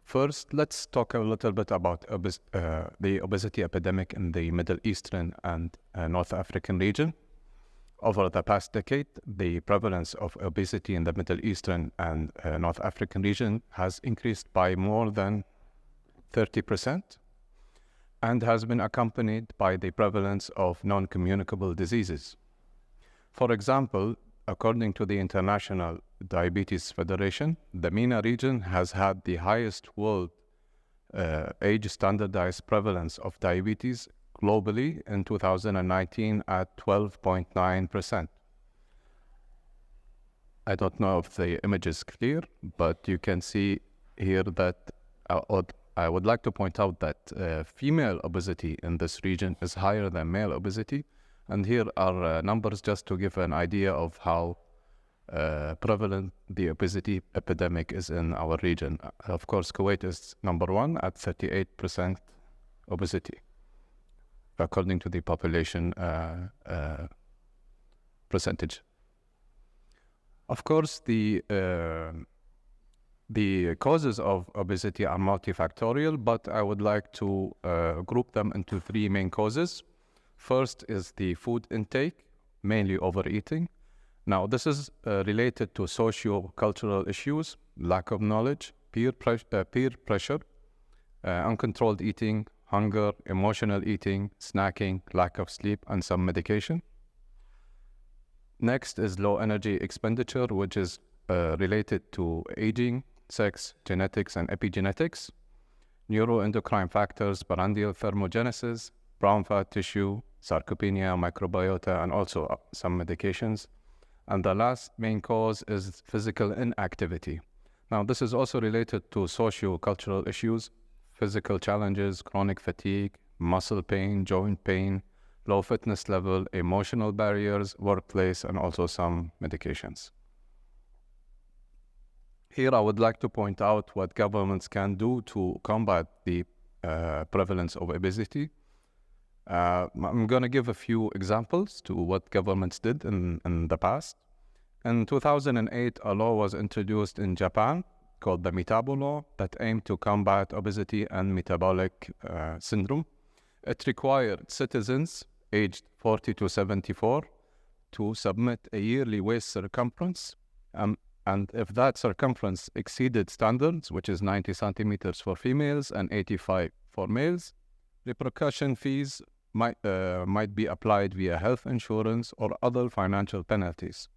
First, let's talk a little bit about the obesity epidemic in the Middle Eastern and North African region. Over the past decade, the prevalence of obesity in the Middle Eastern and North African region has increased by more than 30% and has been accompanied by the prevalence of non-communicable diseases. For example, according to the International Diabetes Federation, the MENA region has had the highest world age-standardized prevalence of diabetes globally in 2019 at 12.9%. I don't know if the image is clear, but you can see here that I would like to point out that female obesity in this region is higher than male obesity. And here are numbers just to give an idea of how prevalent the obesity epidemic is in our region. Of course, Kuwait is number one at 38% obesity, according to the population percentage. Of course, the causes of obesity are multifactorial, but I would like to group them into three main causes. First is the food intake, mainly overeating. Now, this is related to socio-cultural issues, lack of knowledge, peer pressure, uncontrolled eating, hunger, emotional eating, snacking, lack of sleep, and some medication. Next is low energy expenditure, which is related to aging, sex, genetics, and epigenetics, neuroendocrine factors, prandial thermogenesis, brown fat tissue, sarcopenia, microbiota, and also some medications. And the last main cause is physical inactivity. Now, this is also related to socio-cultural issues, physical challenges, chronic fatigue, muscle pain, joint pain, low fitness level, emotional barriers, workplace, and also some medications. Here, I would like to point out what governments can do to combat the prevalence of obesity. I'm going to give a few examples to what governments did in the past. In 2008, a law was introduced in Japan called the Metabo Law that aimed to combat obesity and metabolic syndrome. It required citizens aged 40 to 74 to submit a yearly waist circumference. And if that circumference exceeded standards, which is 90 centimeters for females and 85 for males, repercussion fees might be applied via health insurance or other financial penalties.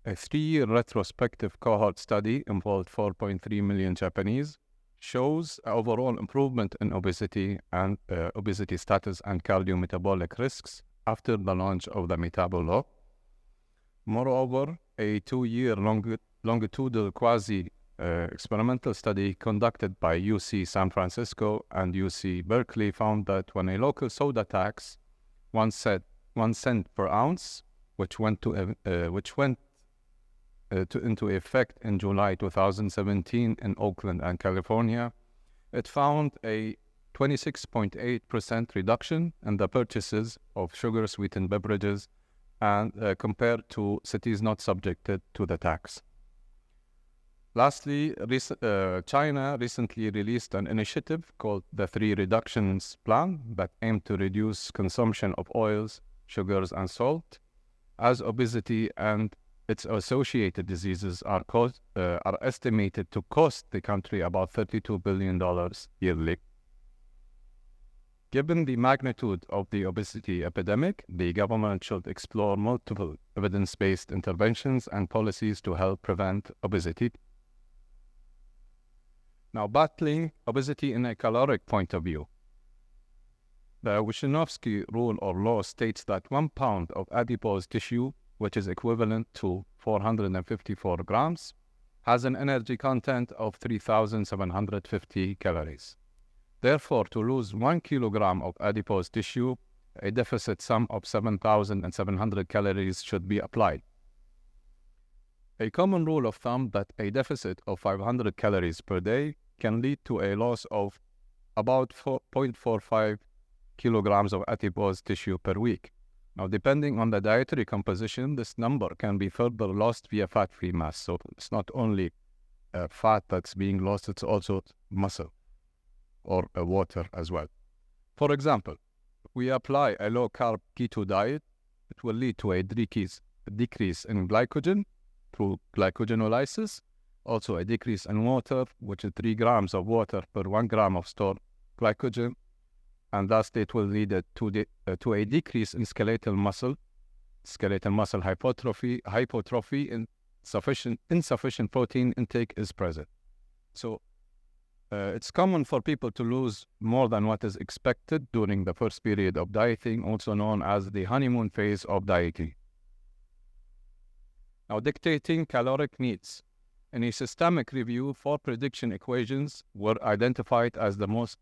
A 3-year retrospective cohort study involved 4.3 million Japanese shows overall improvement in obesity and obesity status and cardiometabolic risks after the launch of the Metabo Law. Moreover, a 2-year longitudinal quasi-experimental study conducted by UC San Francisco and UC Berkeley found that when a local soda tax, 1 cent per ounce, which went into effect in July 2017 in Oakland and California, it found a 26.8% reduction in the purchases of sugar-sweetened beverages and compared to cities not subjected to the tax. Lastly, China recently released an initiative called the 3 Reductions Plan that aimed to reduce consumption of oils, sugars, and salt, as obesity and its associated diseases are estimated to cost the country about $32 billion yearly. Given the magnitude of the obesity epidemic, the government should explore multiple evidence-based interventions and policies to help prevent obesity. Now, battling obesity in a caloric point of view. The Wyshynowski rule or law states that 1 pound of adipose tissue, which is equivalent to 454 grams, has an energy content of 3,750 calories. Therefore, to lose 1 kilogram of adipose tissue, a deficit sum of 7,700 calories should be applied. A common rule of thumb that a deficit of 500 calories per day can lead to a loss of about 0.45 kilograms of adipose tissue per week. Now, depending on the dietary composition, this number can be further lost via fat-free mass. So it's not only fat that's being lost, it's also muscle or water as well. For example, if we apply a low-carb keto diet, it will lead to a decrease in glycogen through glycogenolysis, also a decrease in water, which is 3 grams of water per 1 gram of stored glycogen, and thus it will lead to a decrease in skeletal muscle hypertrophy, and insufficient protein intake is present. So it's common for people to lose more than what is expected during the first period of dieting, also known as the honeymoon phase of dieting. Now, dictating caloric needs. In a systemic review, 4 prediction equations were identified as the most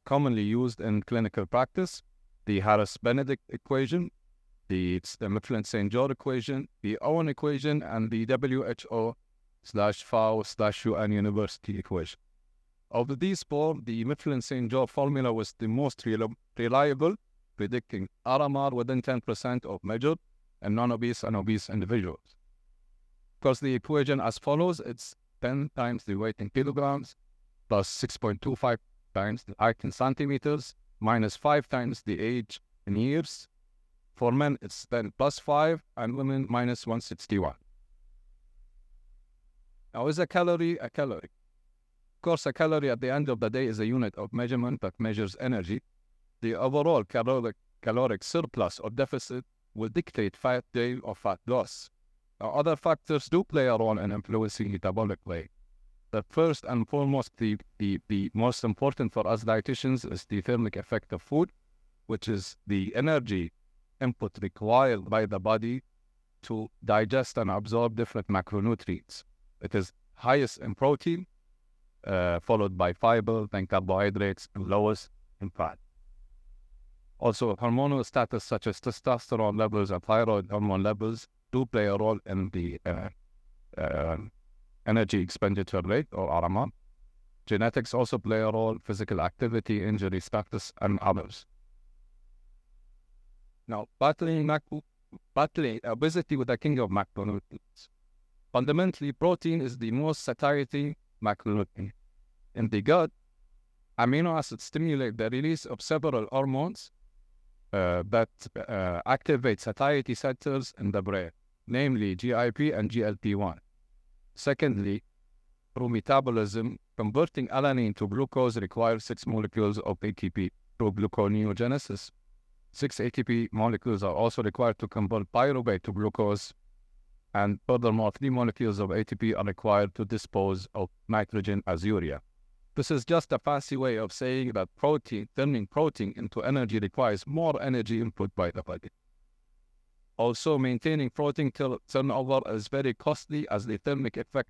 commonly used in clinical practice: the Harris-Benedict equation, the Mifflin-St. Jean equation, the Owen equation, and the WHO/FAO/UN University equation. Of these 4, the Mifflin-St. Jean formula was the most reliable, predicting RMR within 10% of measured and non-obese and obese individuals. Because the equation as follows, it's 10 times the weight in kilograms, plus 6.25 times the height in centimeters, minus 5 times the age in years. For men, it's then plus 5, and women minus 161. Now, is a calorie a calorie? Of course, a calorie at the end of the day is a unit of measurement that measures energy. The overall caloric surplus or deficit will dictate fat gain or fat loss. Now, other factors do play a role in influencing metabolic weight. The first and foremost, the most important for us dietitians is the thermic effect of food, which is the energy input required by the body to digest and absorb different macronutrients. It is highest in protein, followed by fiber, then carbohydrates, and lowest in fat. Also, hormonal status such as testosterone levels and thyroid hormone levels do play a role in the energy expenditure rate, or RMR. Genetics also play a role, physical activity, injury status, and others. Now, battling obesity with the king of macronutrients. Fundamentally, protein is the most satiating macronutrient. In the gut, amino acids stimulate the release of several hormones that activate satiety centers in the brain, namely GIP and GLP-1. Secondly, through metabolism, converting alanine to glucose requires 6 molecules of ATP through gluconeogenesis. 6 ATP molecules are also required to convert pyruvate to glucose, and furthermore, 3 molecules of ATP are required to dispose of nitrogen as urea. This is just a fancy way of saying that turning protein into energy requires more energy input by the body. Also, maintaining protein turnover is very costly, as the thermic effect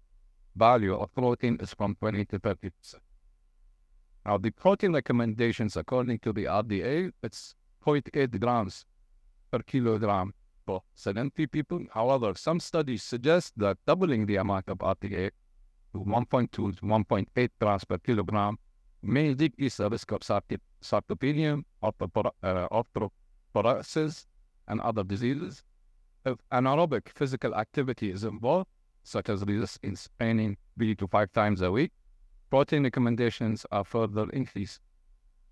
value of protein is from 20 to 30%. Now, the protein recommendations according to the RDA, it's 0.8 grams per kilogram for sedentary people. However, some studies suggest that doubling the amount of RDA to 1.2 to 1.8 grams per kilogram may decrease the risk of sarcopenia, osteoporosis, and other diseases. If anaerobic physical activity is involved, such as resistance training 3 to 5 times a week, protein recommendations are further increased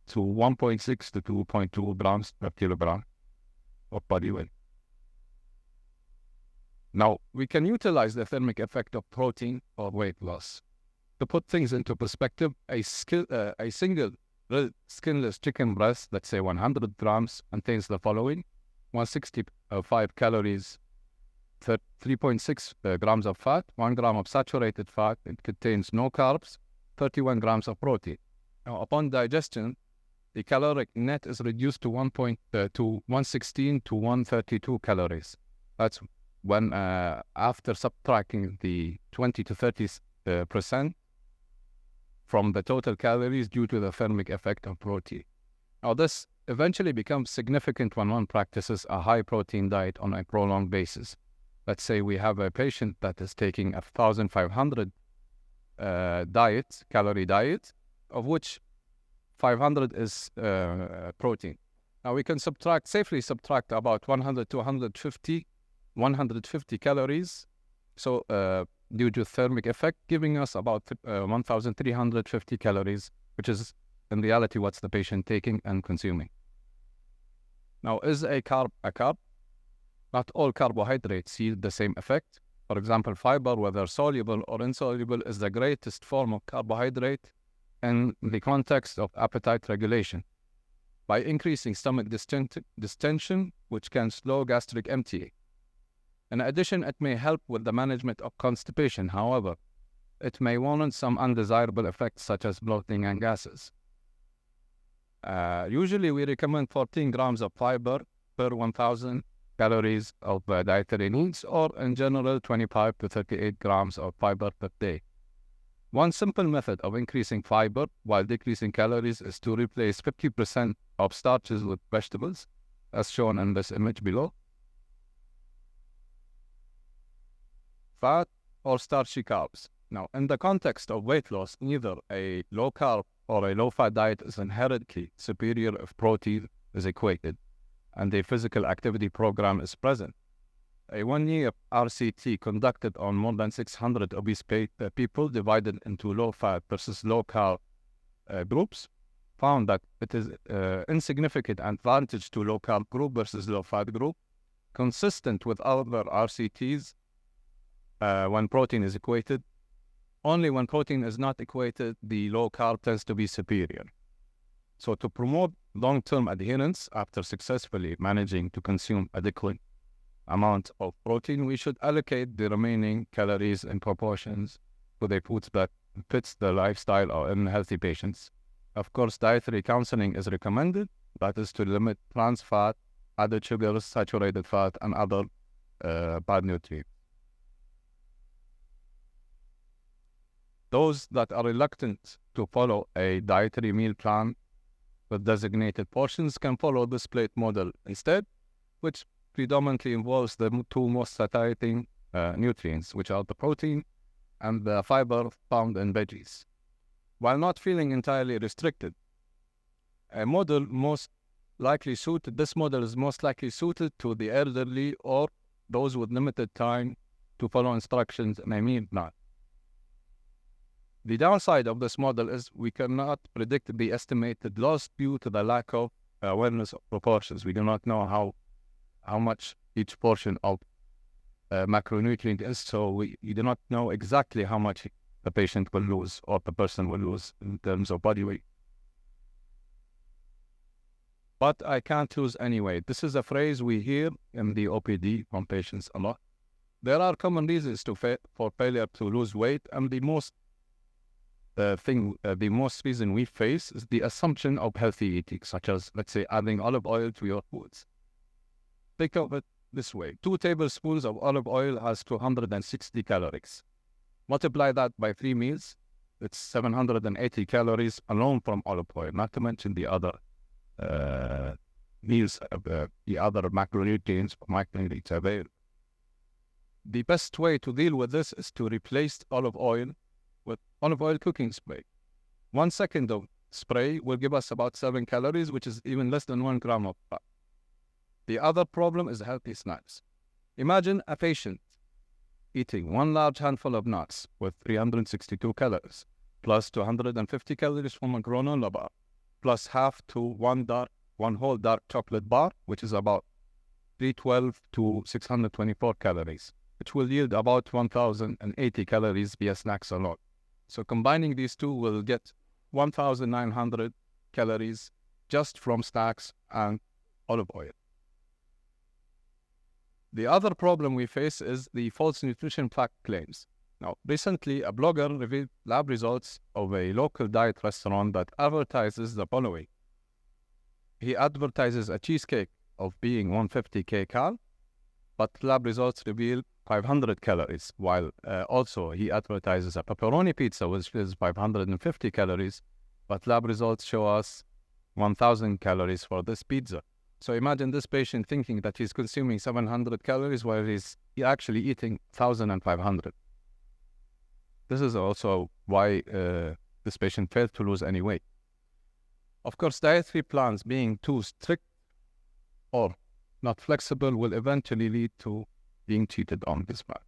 to 1.6 to 2.2 grams per kilogram of body weight. Now, we can utilize the thermic effect of protein for weight loss. To put things into perspective, a single skinless chicken breast, let's say 100 grams, contains the following: 165 calories, 3.6 grams of fat, 1 gram of saturated fat. It contains no carbs, 31 grams of protein. Now, upon digestion, the caloric net is reduced to 116 to 132 calories. That's when after subtracting the 20 to 30% from the total calories due to the thermic effect of protein. Now, this eventually becomes significant when one practices a high protein diet on a prolonged basis. Let's say we have a patient that is taking a 1,500 calorie diet, of which 500 is protein. Now, we can safely subtract about 100 to 150 calories. So due to thermic effect, giving us about 1,350 calories, which is in reality what's the patient taking and consuming. Now, is a carb a carb? Not all carbohydrates yield the same effect. For example, fiber, whether soluble or insoluble, is the greatest form of carbohydrate in the context of appetite regulation by increasing stomach distension, which can slow gastric emptying. In addition, it may help with the management of constipation. However, it may warrant some undesirable effects such as bloating and gases. Usually, we recommend 14 grams of fiber per 1,000 calories of dietary needs, or in general, 25 to 38 grams of fiber per day. One simple method of increasing fiber while decreasing calories is to replace 50% of starches with vegetables, as shown in this image below. Fat or starchy carbs. Now, in the context of weight loss, neither a low-carb or a low-fat diet is inherently superior if protein is equated and a physical activity program is present. A one-year RCT conducted on more than 600 obese people divided into low-fat versus low-carb groups found that it is insignificant advantage to low-carb group versus low-fat group, consistent with other RCTs when protein is equated. Only when protein is not equated, the low-carb tends to be superior. So to promote long-term adherence after successfully managing to consume adequate amount of protein, we should allocate the remaining calories in proportions to the foods that fits the lifestyle of unhealthy patients. Of course, dietary counseling is recommended. That is to limit trans fat, added sugars, saturated fat, and other bad nutrients. Those that are reluctant to follow a dietary meal plan with designated portions can follow this plate model instead, which predominantly involves the two most satiating nutrients, which are the protein and the fiber found in veggies. While not feeling entirely restricted, this model is most likely suited to the elderly or those with limited time to follow instructions in a meal plan. The downside of this model is we cannot predict the estimated loss due to the lack of awareness of proportions. We do not know how much each portion of macronutrient is, so we do not know exactly how much the patient will lose or the person will lose in terms of body weight. But I can't lose any weight. This is a phrase we hear in the OPD from patients a lot. There are common reasons for failure to lose weight, and the most reason we face is the assumption of healthy eating, such as, let's say, adding olive oil to your foods. Think of it this way. 2 tablespoons of olive oil has 260 calories. Multiply that by 3 meals, it's 780 calories alone from olive oil, not to mention the other meals, the other macronutrients available. The best way to deal with this is to replace olive oil with olive oil cooking spray. 1 second of spray will give us about 7 calories, which is even less than 1 gram of fat. The other problem is healthy snacks. Imagine a patient eating 1 large handful of nuts with 362 calories, plus 250 calories from a granola bar, plus half to one whole dark chocolate bar, which is about 312 to 624 calories, which will yield about 1,080 calories via snacks alone. So combining these two will get 1,900 calories just from snacks and olive oil. The other problem we face is the false nutrition fact claims. Now, recently, a blogger revealed lab results of a local diet restaurant that advertises the following. He advertises a cheesecake of being 150 kcal, but lab results reveal 500 calories, while also he advertises a pepperoni pizza, which is 550 calories, but lab results show us 1,000 calories for this pizza. So imagine this patient thinking that he's consuming 700 calories while he's actually eating 1,500. This is also why this patient failed to lose any weight. Of course, dietary plans being too strict or not flexible will eventually lead to being cheated on this part.